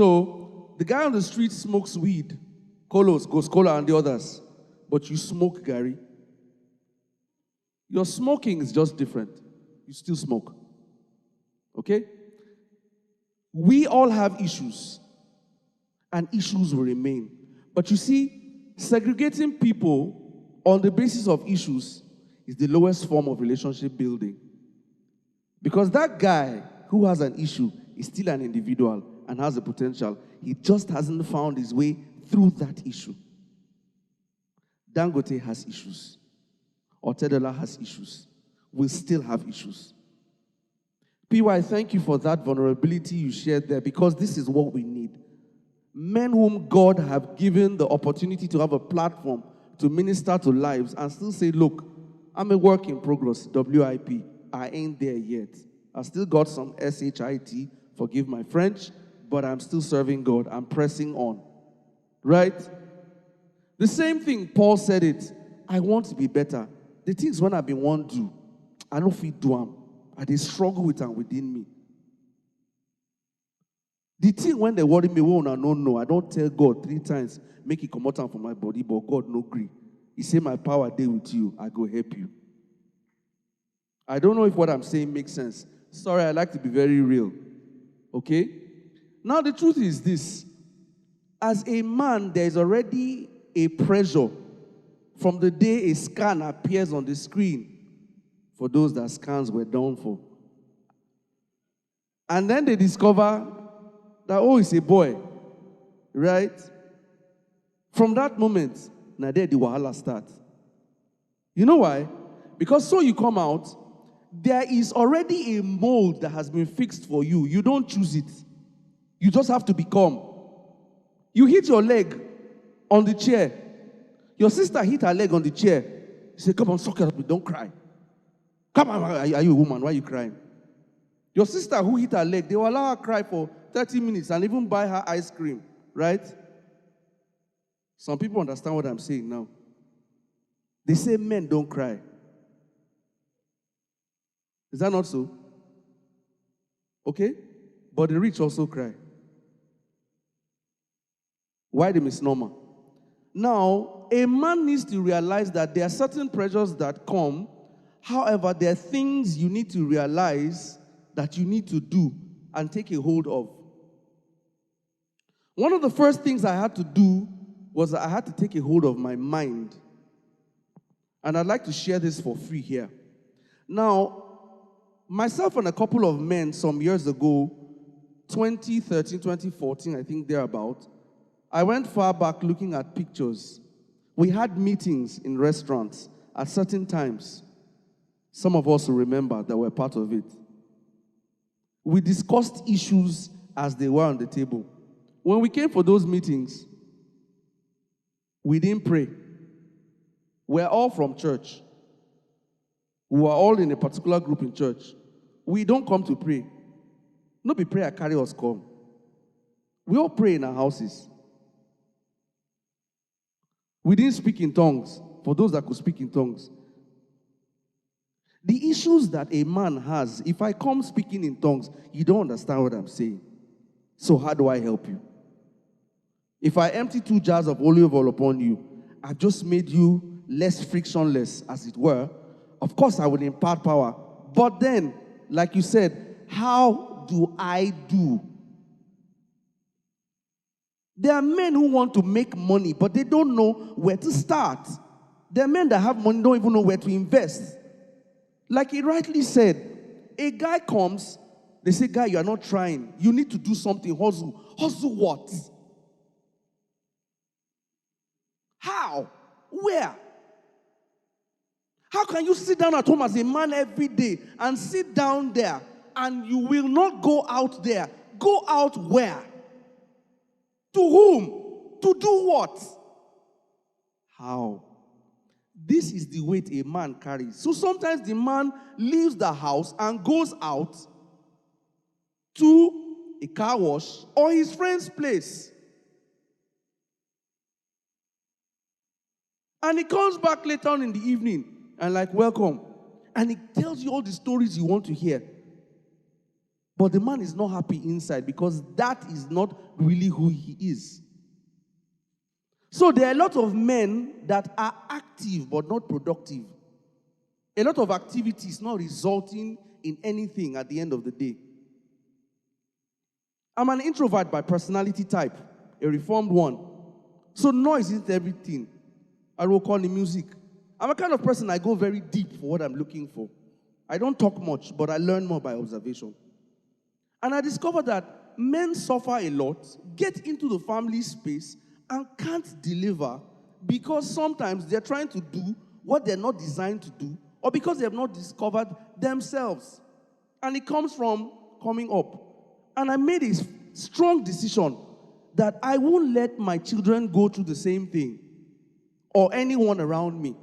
So, the guy on the street smokes weed, Kolos, Ghost Cola, and the others. But you smoke, Gary. Your smoking is just different. You still smoke. Okay? We all have issues. And issues will remain. But you see, segregating people on the basis of issues is the lowest form of relationship building. Because that guy who has an issue is still an individual and has the potential. He just hasn't found his way through that issue. Dangote has issues. Otedola has issues. We'll still have issues. PY, thank you for that vulnerability you shared there, because this is what we need. Men whom God have given the opportunity to have a platform to minister to lives and still say, look, I'm a work in progress, WIP. I ain't there yet. I still got some SHIT, forgive my French, but I'm still serving God. I'm pressing on. Right? The same thing, Paul said it. I want to be better. The things when I've been want to do, I don't feel do them. I dey struggle with them within me. The thing when they worry me, I don't know. I don't tell God 3 times, make it come out from my body, but God no agree. He say my power day with you, I go help you. I don't know if what I'm saying makes sense. Sorry, I like to be very real. Okay? Now the truth is this. As a man, there is already a pressure from the day a scan appears on the screen for those that scans were done for. And then they discover that, oh, it's a boy, right? From that moment, now there the wahala starts. You know why? Because so you come out, there is already a mold that has been fixed for you. You don't choose it. You just have to become. You hit your leg on the chair. Your sister hit her leg on the chair. You say, come on, suck it up, don't cry. Come on, are you a woman? Why are you crying? Your sister who hit her leg, they will allow her cry for 30 minutes and even buy her ice cream, right? Some people understand what I'm saying now. They say men don't cry. Is that not so? Okay? But the rich also cry. Why the misnomer? Now, a man needs to realize that there are certain pressures that come. However, there are things you need to realize that you need to do and take a hold of. One of the first things I had to do was I had to take a hold of my mind. And I'd like to share this for free here. Now, myself and a couple of men some years ago, 2013, 2014, I think thereabout, I went far back looking at pictures. We had meetings in restaurants at certain times. Some of us will remember that we're part of it. We discussed issues as they were on the table. When we came for those meetings, we didn't pray. We're all from church. We were all in a particular group in church. We don't come to pray. No be prayer carry us come. We all pray in our houses. We didn't speak in tongues, for those that could speak in tongues. The issues that a man has, if I come speaking in tongues, you don't understand what I'm saying. So how do I help you? If I empty 2 jars of olive oil upon you, I've just made you less frictionless, as it were. Of course, I will impart power. But then, like you said, how do I do? There are men who want to make money, but they don't know where to start. There are men that have money, don't even know where to invest. Like he rightly said, a guy comes, they say, guy, you are not trying. You need to do something, hustle. Hustle what? How? Where? How can you sit down at home as a man every day and sit down there and you will not go out there? Go out where? To whom? To do what? How? This is the weight a man carries. So sometimes the man leaves the house and goes out to a car wash or his friend's place. And he comes back later on in the evening and like, welcome. And he tells you all the stories you want to hear. But the man is not happy inside because that is not really who he is. So there are a lot of men that are active but not productive. A lot of activities not resulting in anything at the end of the day. I'm an introvert by personality type, a reformed one. So noise isn't everything. I will call it music. I'm a kind of person, I go very deep for what I'm looking for. I don't talk much, but I learn more by observation. And I discovered that men suffer a lot, get into the family space, and can't deliver because sometimes they're trying to do what they're not designed to do, or because they have not discovered themselves. And it comes from coming up. And I made a strong decision that I won't let my children go through the same thing, or anyone around me.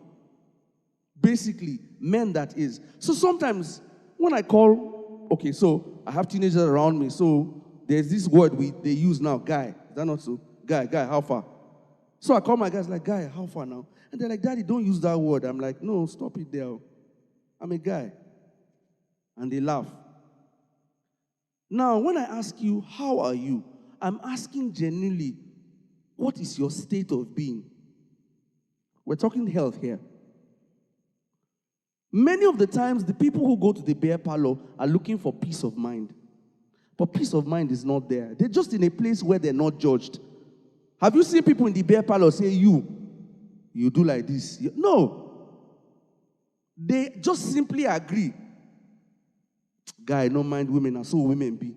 Basically, men that is. So sometimes when I call, okay, so I have teenagers around me, so there's this word they use now, guy. Is that not so? Guy, how far? So I call my guys like, guy, how far now? And they're like, Daddy, don't use that word. I'm like, no, stop it there. I'm a guy. And they laugh. Now, when I ask you, how are you? I'm asking genuinely, what is your state of being? We're talking health here. Many of the times, the people who go to the beer parlor are looking for peace of mind. But peace of mind is not there. They're just in a place where they're not judged. Have you seen people in the beer parlor say, you do like this? No. They just simply agree. Guy, don't mind women, and so women be.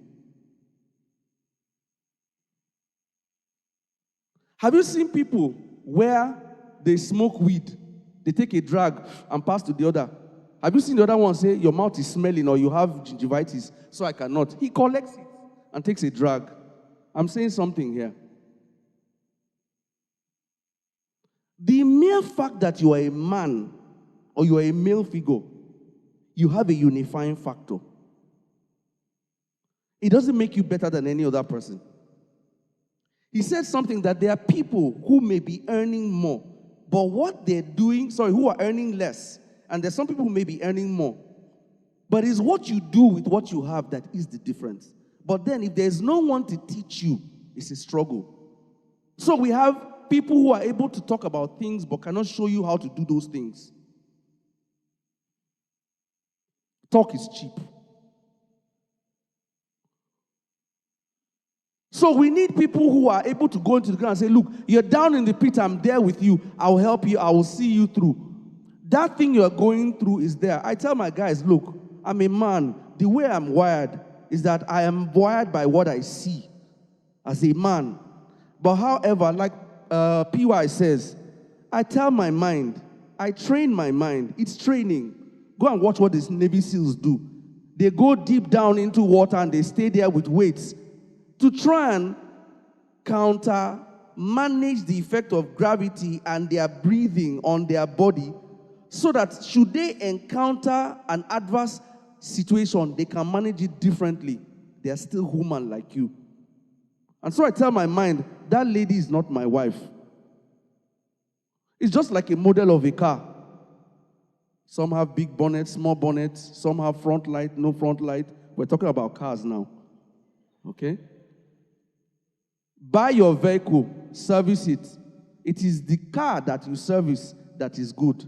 Have you seen people where they smoke weed, they take a drag and pass to the other? Have you seen the other one say, your mouth is smelling or you have gingivitis, so I cannot? He collects it and takes a drag. I'm saying something here. The mere fact that you are a man or you are a male figure, you have a unifying factor. It doesn't make you better than any other person. He said something that there are people who may be earning more, but what they're doing, who are earning less. And there's some people who may be earning more. But it's what you do with what you have that is the difference. But then if there's no one to teach you, it's a struggle. So we have people who are able to talk about things but cannot show you how to do those things. Talk is cheap. So we need people who are able to go into the ground and say, look, you're down in the pit, I'm there with you, I'll help you, I will see you through. That thing you're going through is there. I tell my guys, look, I'm a man. The way I'm wired is that I am wired by what I see as a man. But however, like PY says, I tell my mind, I train my mind. It's training. Go and watch what these Navy SEALs do. They go deep down into water and they stay there with weights to try and manage the effect of gravity and their breathing on their body, so that should they encounter an adverse situation, they can manage it differently. They are still human like you. And so I tell my mind, that lady is not my wife. It's just like a model of a car. Some have big bonnets, small bonnets. Some have front light, no front light. We're talking about cars now. Okay? Buy your vehicle, service it. It is the car that you service that is good.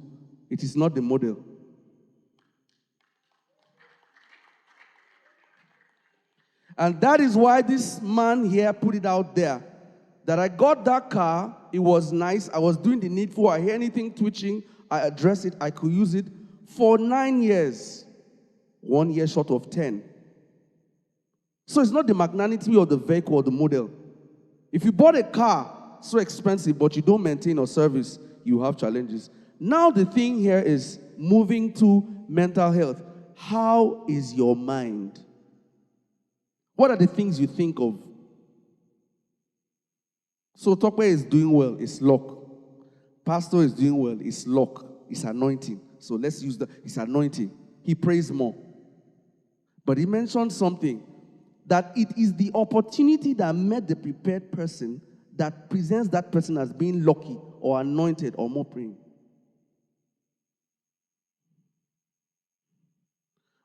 It is not the model. And that is why this man here put it out there. That I got that car, it was nice, I was doing the needful, I hear anything twitching, I address it, I could use it for 9 years. 1 year short of 10. So it's not the magnanimity of the vehicle or the model. If you bought a car so expensive but you don't maintain or service, you have challenges. Now the thing here is moving to mental health. How is your mind? What are the things you think of? So Tokwe is doing well, it's luck. Pastor is doing well, it's luck, it's anointing. So let's use it's anointing. He prays more. But he mentioned something, that it is the opportunity that met the prepared person that presents that person as being lucky or anointed or more praying.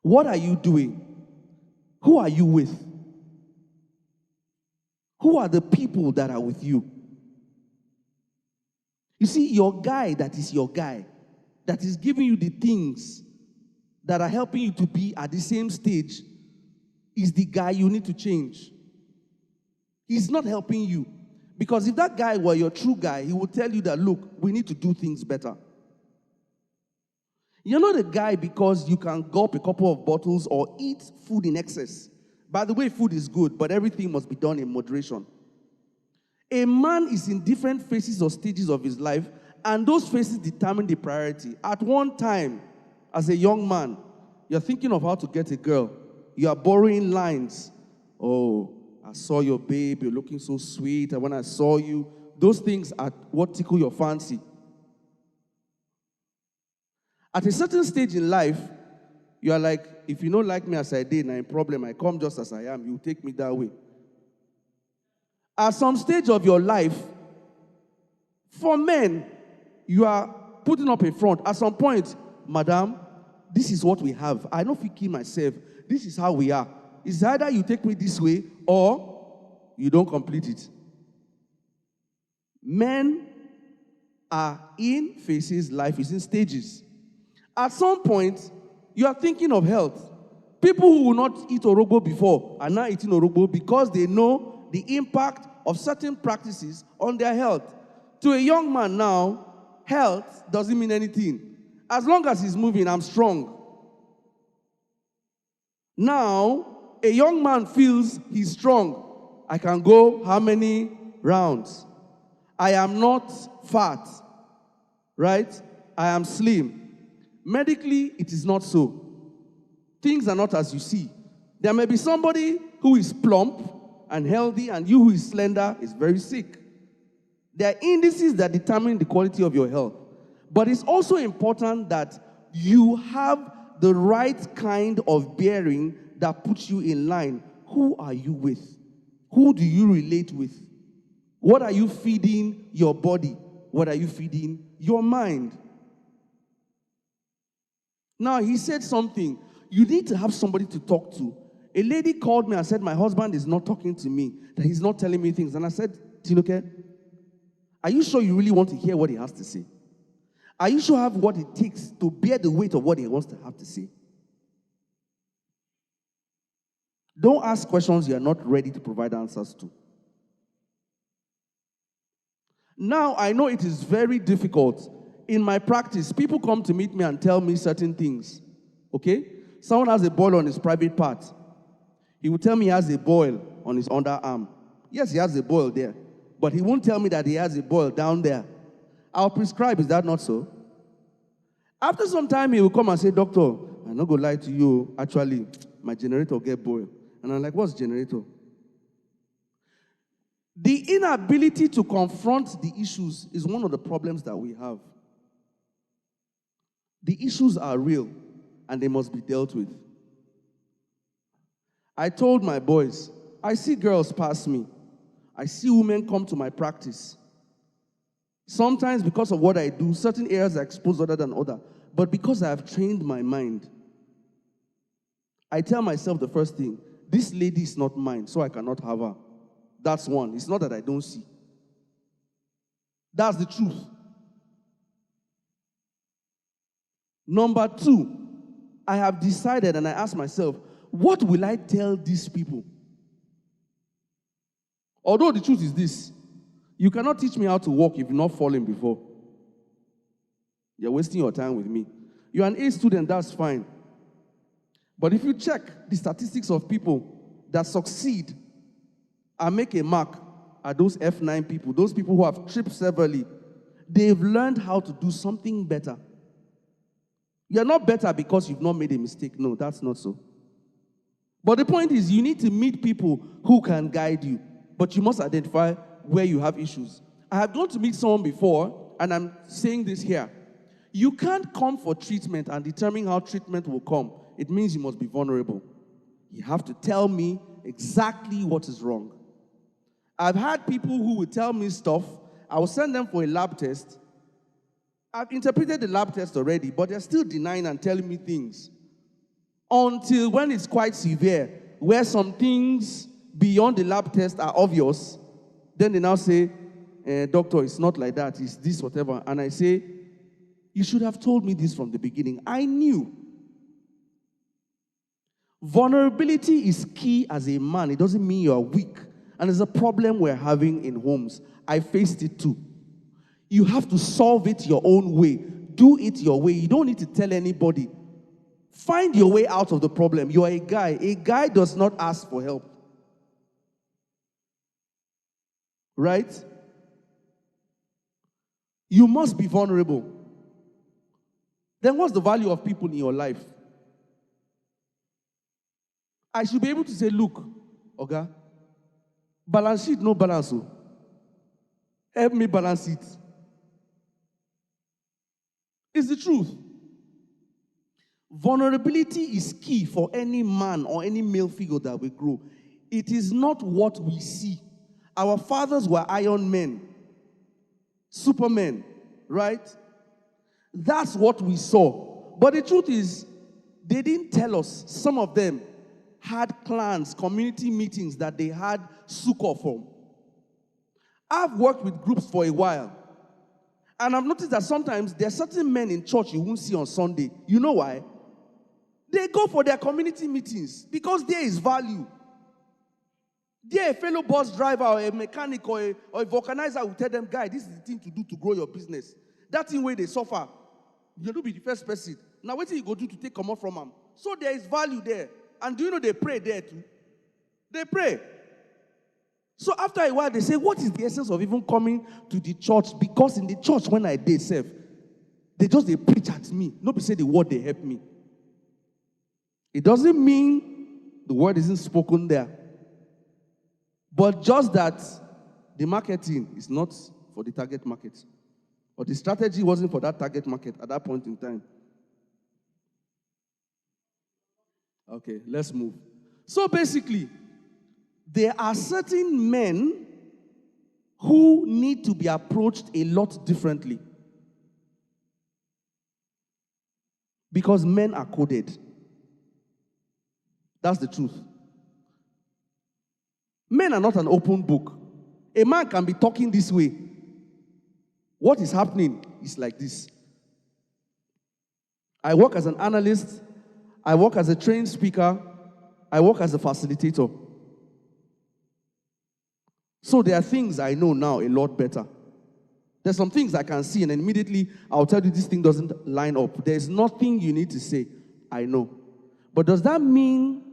What are you doing Who are you with? Who are the people that are with you? You see, your guy that is your guy, that is giving you the things that are helping you to be at the same stage, is the guy you need to change. He's not helping you. Because if that guy were your true guy, he would tell you that, look, we need to do things better. You're not a guy because you can gulp a couple of bottles or eat food in excess. By the way, food is good, but everything must be done in moderation. A man is in different phases or stages of his life, and those phases determine the priority. At one time, as a young man, you're thinking of how to get a girl. You are borrowing lines. Oh, I saw your babe, you're looking so sweet, and when I saw you, those things are what tickle your fancy. At a certain stage in life, you are like, if you don't like me as I did, I'm a problem, I come just as I am, you take me that way. At some stage of your life, for men, you are putting up a front. At some point, madam, this is what we have. I don't feel kill myself. This is how we are. It's either you take me this way or you don't complete it. Men are in phases, life is in stages. At some point, you are thinking of health. People who will not eat orogbo before are now eating orogbo because they know the impact of certain practices on their health. To a young man now, health doesn't mean anything. As long as he's moving, I'm strong. Now, a young man feels he's strong. I can go how many rounds? I am not fat, right? I am slim. Medically, it is not so. Things are not as you see. There may be somebody who is plump and healthy, and you who is slender is very sick. There are indices that determine the quality of your health. But it's also important that you have the right kind of bearing that puts you in line. Who are you with? Who do you relate with? What are you feeding your body? What are you feeding your mind? Now, he said something. You need to have somebody to talk to. A lady called me and said, my husband is not talking to me, that he's not telling me things. And I said, Tinuke, are you sure you really want to hear what he has to say? Are you sure you have what it takes to bear the weight of what he wants to have to say? Don't ask questions you are not ready to provide answers to. Now, I know it is very difficult. In my practice, people come to meet me and tell me certain things. Okay? Someone has a boil on his private part. He will tell me he has a boil on his underarm. Yes, he has a boil there. But he won't tell me that he has a boil down there. I'll prescribe, is that not so? After some time, he will come and say, doctor, I'm not going to lie to you. Actually, my generator get boil. And I'm like, what's generator? The inability to confront the issues is one of the problems that we have. The issues are real, and they must be dealt with. I told my boys, I see girls pass me. I see women come to my practice. Sometimes because of what I do, certain areas are exposed other than other. But because I have trained my mind, I tell myself the first thing, this lady is not mine, so I cannot have her. That's one. It's not that I don't see. That's the truth. Number two, I have decided and I ask myself, what will I tell these people? Although the truth is this, you cannot teach me how to walk if you've not fallen before. You're wasting your time with me. You're an A student, that's fine. But if you check the statistics of people that succeed and make a mark are those F9 people, those people who have tripped severally, they've learned how to do something better. You're not better because you've not made a mistake. No, that's not so. But the point is, you need to meet people who can guide you, but you must identify where you have issues. I have gone to meet someone before, and I'm saying this here. You can't come for treatment and determine how treatment will come. It means you must be vulnerable. You have to tell me exactly what is wrong. I've had people who will tell me stuff. I will send them for a lab test. I've interpreted the lab test already, but they're still denying and telling me things. Until when it's quite severe, where some things beyond the lab test are obvious, then they now say, doctor, it's not like that, it's this, whatever. And I say, you should have told me this from the beginning. I knew. Vulnerability is key as a man. It doesn't mean you are weak. And it's a problem we're having in homes. I faced it too. You have to solve it your own way. Do it your way. You don't need to tell anybody. Find your way out of the problem. You are a guy. A guy does not ask for help. Right? You must be vulnerable. Then what's the value of people in your life? I should be able to say, look, okay, balance sheet, no balance. Help me balance it. It's the truth. Vulnerability is key for any man or any male figure that will grow. It is not what we see. Our fathers were Iron Men, Supermen, right? That's what we saw. But the truth is, they didn't tell us. Some of them had clans, community meetings that they had succor from. I've worked with groups for a while. And I've noticed that sometimes there are certain men in church you won't see on Sunday. You know why? They go for their community meetings because there is value. There, a fellow bus driver or a mechanic or a vulcanizer will tell them, guy, this is the thing to do to grow your business. That thing where they suffer, you don't be the first person. Now, what you go do to take come up from them? So there is value there. And do you know they pray there too? They pray. So after a while, they say, what is the essence of even coming to the church? Because in the church, when I did serve, they preach at me. Nobody say the word, they help me. It doesn't mean the word isn't spoken there. But just that the marketing is not for the target market. Or the strategy wasn't for that target market at that point in time. Okay, let's move. So basically, there are certain men who need to be approached a lot differently. Because men are coded. That's the truth. Men are not an open book. A man can be talking this way. What is happening is like this. I work as an analyst. I work as a trained speaker. I work as a facilitator. So there are things I know now a lot better. There's some things I can see and immediately I'll tell you this thing doesn't line up. There's nothing you need to say. I know. But does that mean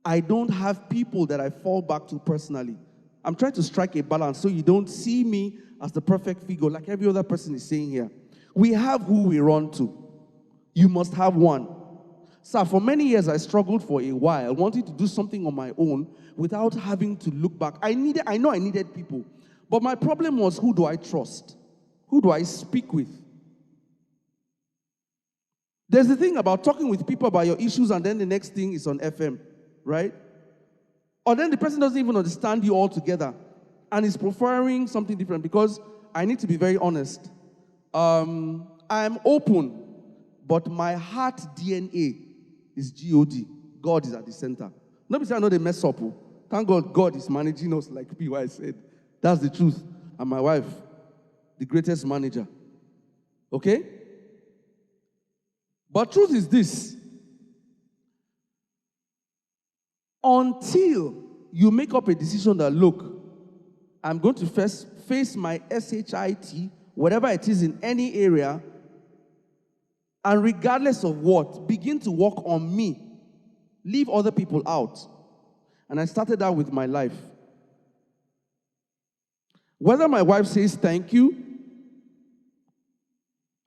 I don't have people that I fall back to personally? I'm trying to strike a balance so you don't see me as the perfect figure like every other person is saying here. We have who we run to. You must have one. So for many years, I struggled for a while, wanting to do something on my own without having to look back. I know I needed people. But my problem was, who do I trust? Who do I speak with? There's the thing about talking with people about your issues and then the next thing is on FM, right? Or then the person doesn't even understand you altogether and is preferring something different because I need to be very honest. I'm open, but my heart DNA is God. God is at the center. Nobody say I know they mess up. Thank God, God is managing us like PY said. That's the truth. And my wife, the greatest manager. Okay? But truth is this. Until you make up a decision that, look, I'm going to first face my SHIT, whatever it is in any area, and regardless of what, begin to work on me. Leave other people out. And I started out with my life. Whether my wife says thank you,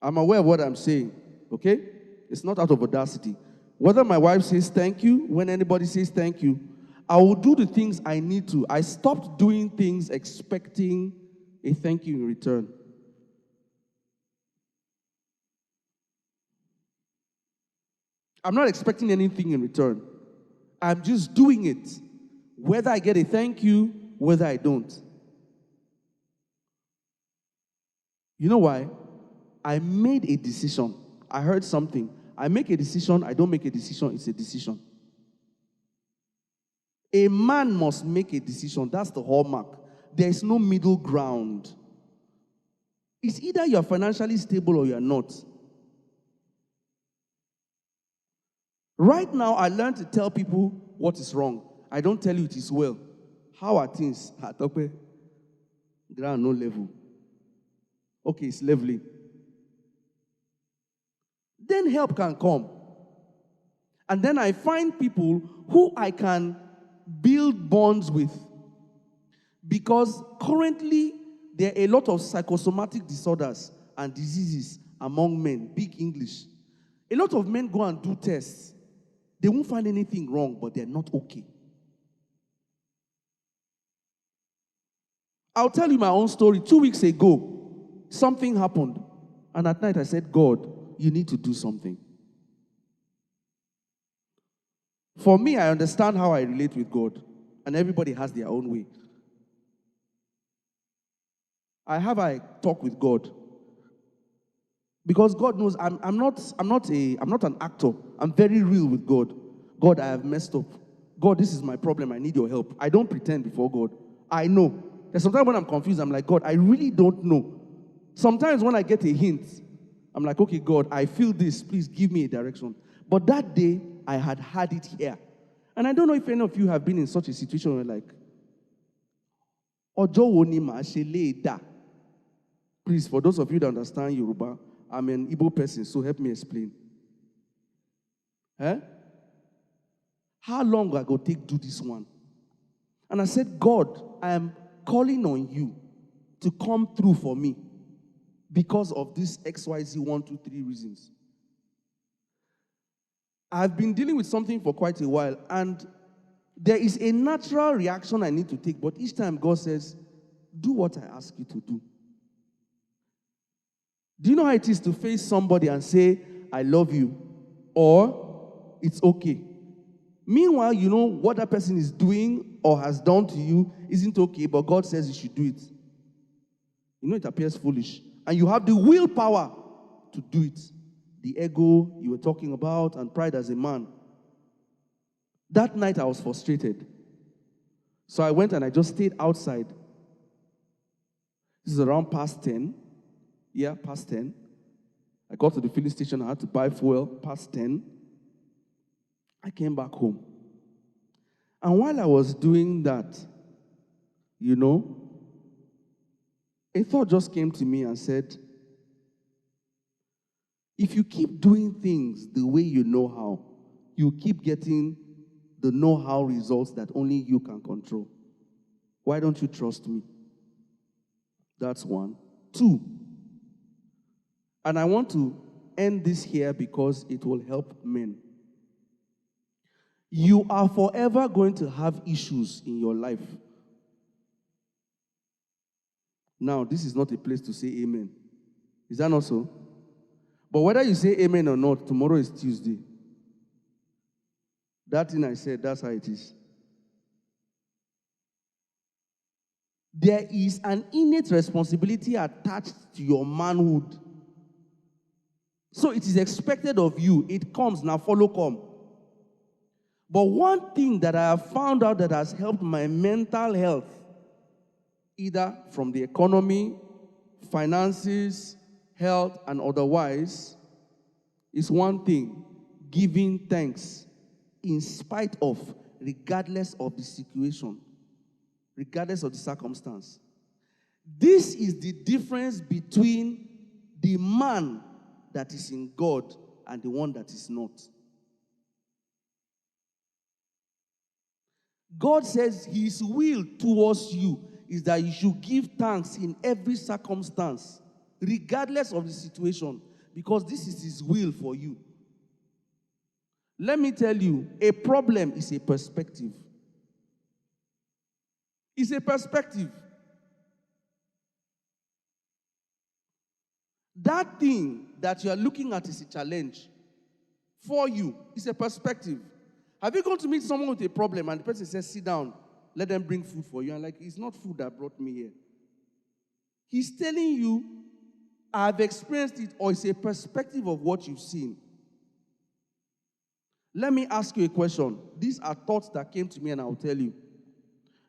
I'm aware of what I'm saying, okay? It's not out of audacity. Whether my wife says thank you, when anybody says thank you, I will do the things I need to. I stopped doing things expecting a thank you in return. I'm not expecting anything in return. I'm just doing it. Whether I get a thank you, whether I don't. You know why? I made a decision. I heard something. I make a decision, I don't make a decision, it's a decision. A man must make a decision. That's the hallmark. There is no middle ground. It's either you're financially stable or you're not. Right now, I learned to tell people what is wrong. I don't tell you it is well. How are things? There are no level. Okay, it's leveling. Then help can come. And then I find people who I can build bonds with. Because currently, there are a lot of psychosomatic disorders and diseases among men. Big English. A lot of men go and do tests. They won't find anything wrong, but they're not okay. I'll tell you my own story. 2 weeks ago, something happened. And at night I said, God, you need to do something. For me, I understand how I relate with God. And everybody has their own way. I have a talk with God. Because God knows I'm not an actor. I'm very real with God. God, I have messed up. God, this is my problem. I need your help. I don't pretend before God. I know. There's sometimes when I'm confused, I'm like, God, I really don't know. Sometimes when I get a hint, I'm like, okay, God, I feel this. Please give me a direction. But that day, I had it here. And I don't know if any of you have been in such a situation where like, Ojo wo ni ma se le da. Please, for those of you that understand Yoruba, I'm an Igbo person, so help me explain. How long I go take do this one? And I said, God, I am calling on you to come through for me because of this XYZ 1, 2, 3 reasons. I've been dealing with something for quite a while, and there is a natural reaction I need to take, but each time God says, do what I ask you to do. Do you know how it is to face somebody and say, I love you, or it's okay? Meanwhile, you know what that person is doing or has done to you isn't okay, but God says you should do it. You know it appears foolish. And you have the willpower to do it. The ego you were talking about and pride as a man. That night I was frustrated. So I went and I just stayed outside. This is around past 10. Yeah, past 10. I got to the filling station. I had to buy fuel. Past 10. I came back home. And while I was doing that, you know, a thought just came to me and said, if you keep doing things the way you know how, you keep getting the know-how results that only you can control. Why don't you trust me? That's 1. 2, and I want to end this here because it will help men. You are forever going to have issues in your life. Now, this is not a place to say amen. Is that not so? But whether you say amen or not, tomorrow is Tuesday. That thing I said, that's how it is. There is an innate responsibility attached to your manhood. So it is expected of you. It comes, now follow come. But one thing that I have found out that has helped my mental health, either from the economy, finances, health, and otherwise, is one thing: giving thanks in spite of, regardless of the situation, regardless of the circumstance. This is the difference between the man that is in God and the one that is not. God says his will towards you is that you should give thanks in every circumstance, regardless of the situation, because this is his will for you. Let me tell you, a problem is a perspective. It's a perspective. That thing that you are looking at is a challenge. For you, it's a perspective. Have you gone to meet someone with a problem and the person says, sit down, let them bring food for you? And like, it's not food that brought me here. He's telling you, I've experienced it, or it's a perspective of what you've seen. Let me ask you a question. These are thoughts that came to me, and I'll tell you.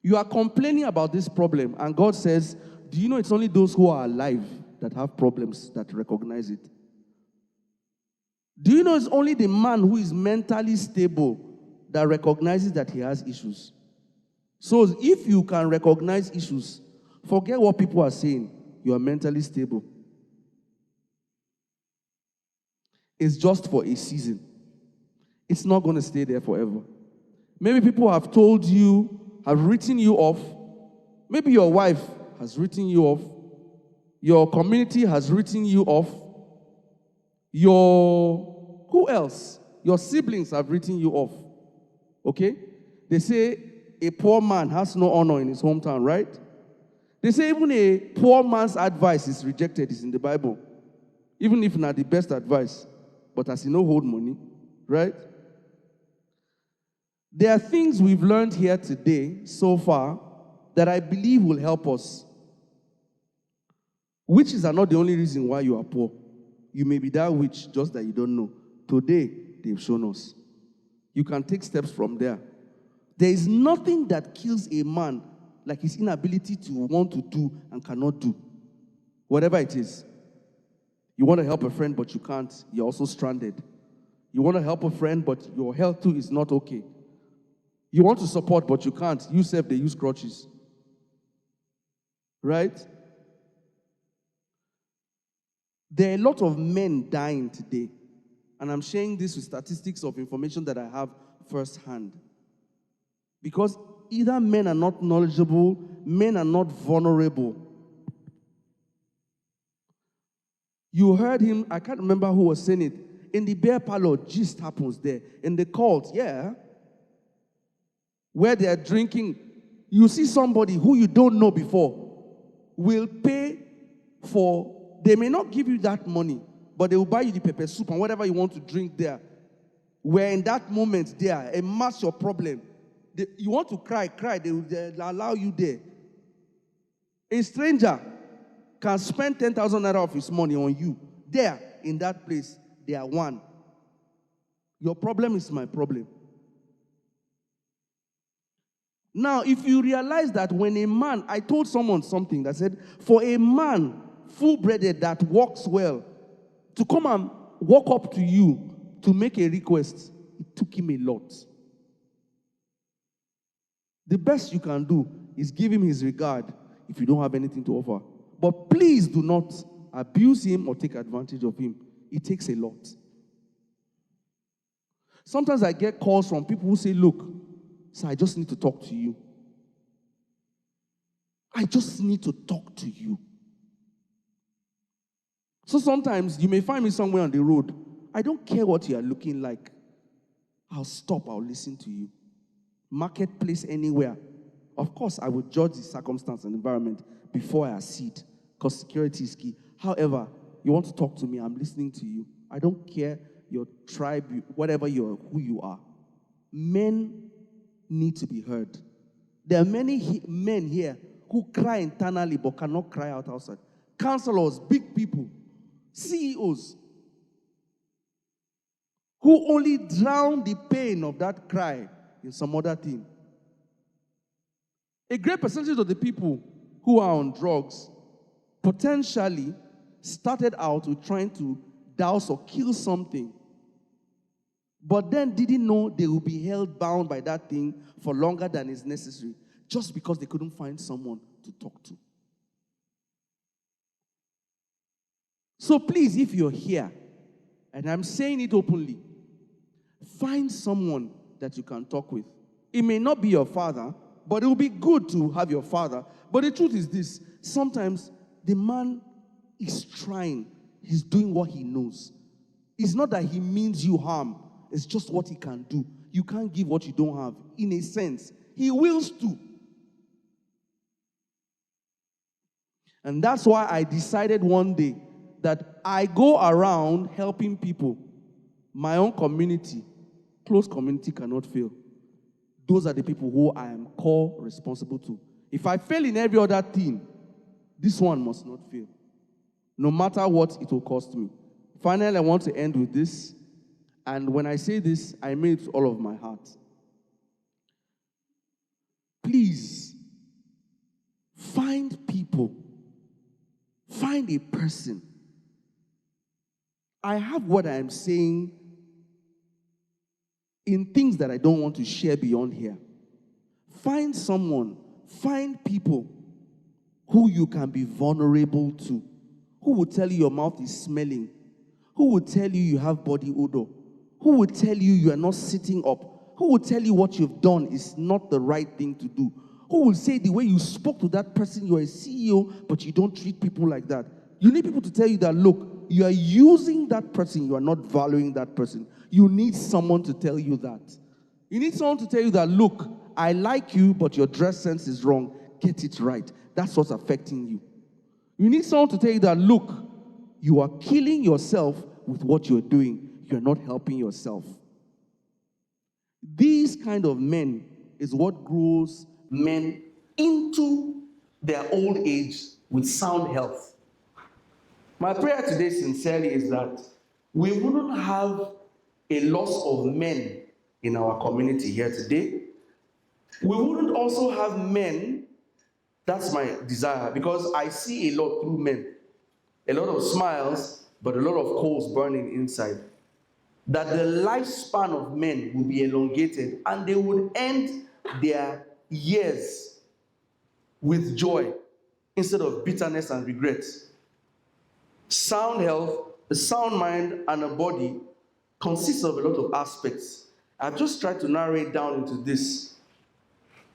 You are complaining about this problem, and God says, do you know it's only those who are alive that have problems that recognize it? Do you know it's only the man who is mentally stable that recognizes that he has issues? So if you can recognize issues, forget what people are saying. You are mentally stable. It's just for a season. It's not going to stay there forever. Maybe people have told you, have written you off. Maybe your wife has written you off. Your community has written you off. Who else? Your siblings have written you off. Okay? They say a poor man has no honor in his hometown, right? They say even a poor man's advice is rejected. It's in the Bible. Even if not the best advice. But as he no hold money, right? There are things we've learned here today, so far, that I believe will help us. Witches are not the only reason why you are poor. You may be that witch, just that you don't know. Today, they've shown us. You can take steps from there. There is nothing that kills a man like his inability to want to do and cannot do. Whatever it is. You want to help a friend, but you can't. You're also stranded. You want to help a friend, but your health too is not okay. You want to support, but you can't. You self, they use crutches. Right? There are a lot of men dying today. And I'm sharing this with statistics of information that I have firsthand. Because either men are not knowledgeable, men are not vulnerable. You heard him, I can't remember who was saying it. In the bear parlor, gist happens there. In the cult, yeah. Where they are drinking, you see somebody who you don't know before will pay for, they may not give you that money, but they will buy you the pepper soup and whatever you want to drink there. Where in that moment there, a mass your problem. You want to cry, they'll allow you there. A stranger can spend 10,000 naira of his money on you. There, in that place, they are one. Your problem is my problem. Now, if you realize that when a man, I told someone something that said, for a man full-breeded that walks well, to come and walk up to you to make a request, it took him a lot. The best you can do is give him his regard if you don't have anything to offer. But please do not abuse him or take advantage of him. It takes a lot. Sometimes I get calls from people who say, look, sir, I just need to talk to you. I just need to talk to you. So sometimes you may find me somewhere on the road. I don't care what you are looking like. I'll stop, I'll listen to you. Marketplace, anywhere. Of course, I would judge the circumstance and environment before I accede, because security is key. However, you want to talk to me, I'm listening to you. I don't care your tribe, whatever who you are. Men need to be heard. There are many men here who cry internally but cannot cry out outside. Counselors, big people, CEOs, who only drown the pain of that cry in some other thing. A great percentage of the people who are on drugs potentially started out with trying to douse or kill something, but then didn't know they will be held bound by that thing for longer than is necessary, just because they couldn't find someone to talk to. So please, if you're here, and I'm saying it openly, find someone that you can talk with. It may not be your father, but it will be good to have your father. But the truth is this, sometimes the man is trying, he's doing what he knows. It's not that he means you harm, it's just what he can do. You can't give what you don't have. In a sense, he wills to. And that's why I decided one day that I go around helping people. My own community, close community cannot fail. Those are the people who I am responsible to. If I fail in every other thing, this one must not fail. No matter what it will cost me. Finally, I want to end with this. And when I say this, I mean it with all of my heart. Please, find people. Find a person. I have what I am saying in things that I don't want to share beyond here. Find someone, find people who you can be vulnerable to, who will tell you your mouth is smelling, who will tell you you have body odor, who will tell you you are not sitting up, who will tell you what you've done is not the right thing to do, who will say the way you spoke to that person, you're a CEO, but you don't treat people like that. You need people to tell you that, look, you are using that person, you are not valuing that person. You need someone to tell you that. You need someone to tell you that, look, I like you, but your dress sense is wrong. Get it right. That's what's affecting you. You need someone to tell you that, look, you are killing yourself with what you're doing. You're not helping yourself. These kind of men is what grows men into their old age with sound health. My prayer today, sincerely, is that we wouldn't have a loss of men in our community here today. We wouldn't also have men. That's my desire, because I see a lot through men. A lot of smiles, but a lot of coals burning inside. That the lifespan of men will be elongated and they would end their years with joy instead of bitterness and regret. Sound health, a sound mind, and a body consists of a lot of aspects. I've just tried to narrow it down into this.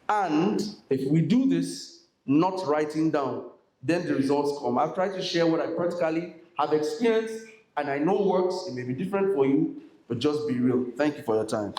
And if we do this, not writing down, then the results come. I've tried to share what I practically have experienced and I know works. It may be different for you, but just be real. Thank you for your time.